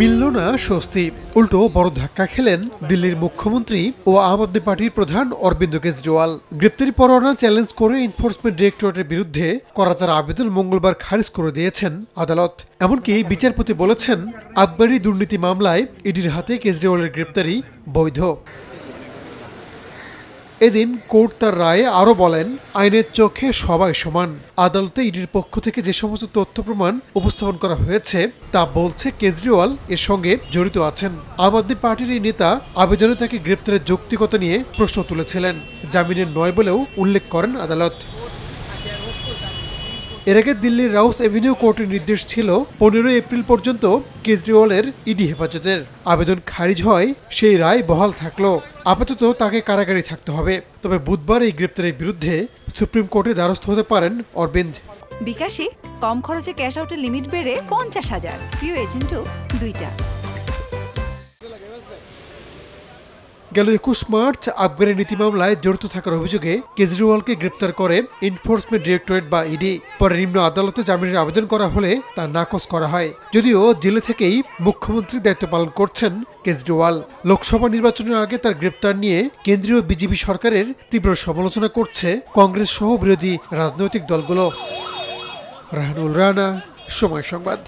মিলল না স্বস্তি, উল্টো বড় ধাক্কা খেলেন দিল্লির মুখ্যমন্ত্রী ও আম আদমি পার্টির প্রধান অরবিন্দ কেজরিওয়াল। গ্রেপ্তারি পরোয়ানা চ্যালেঞ্জ করে এনফোর্সমেন্ট ডিরেক্টরেটের বিরুদ্ধে করা তার আবেদন মঙ্গলবার খারিজ করে দিয়েছেন আদালত। এমনকি বিচারপতি বলেছেন, আবগারি দুর্নীতি মামলায় ইডির হাতে কেজরিওয়ালের গ্রেপ্তারি বৈধ। এদিন কোর্ট তার রায়ে আরও বলেন, আইনের চোখে সবাই সমান। আদালতে ইডির পক্ষ থেকে যে সমস্ত তথ্য প্রমাণ উপস্থাপন করা হয়েছে তা বলছে কেজরিওয়াল এর সঙ্গে জড়িত আছেন। আম আদমি পার্টির এই নেতা আবেদনে তাকে গ্রেপ্তারের যৌক্তিকতা নিয়ে প্রশ্ন তুলেছিলেন। জামিনের নয় বলেও উল্লেখ করেন আদালত। এর আগে দিল্লির রাউস এভিনিউ কোর্টের নির্দেশ ছিল 15 এপ্রিল পর্যন্ত কেজরিওয়ালের ইডি হেফাজতের। আবেদন খারিজ হয়, সেই রায় বহাল থাকলো। আপাতত তাকে কারাগারে থাকতে হবে। তবে বুধবার এই গ্রেপ্তারের বিরুদ্ধে সুপ্রিম কোর্টে দ্বারস্থ হতে পারেন অরবিন্দ। বিকাশে কম খরচে ক্যাশ আউটের লিমিট বেড়ে 50,000, প্রিয় এজেন্টও 2টা। গেল 21 মার্চ আবগারি নীতি মামলায় জড়িত থাকার অভিযোগে কেজরিওয়ালকে গ্রেপ্তার করে এনফোর্সমেন্ট ডিরেক্টরেট বা ইডি। পরে নিম্ন আদালতে জামিনের আবেদন করা হলে তা নাকচ করা হয়। যদিও জেলে থেকেই মুখ্যমন্ত্রীর দায়িত্ব পালন করছেন কেজরিওয়াল। লোকসভা নির্বাচনের আগে তার গ্রেপ্তার নিয়ে কেন্দ্রীয় বিজেপি সরকারের তীব্র সমালোচনা করছে কংগ্রেস সহ বিরোধী রাজনৈতিক দলগুলো। রাহানুল রানা, সময় সংবাদ।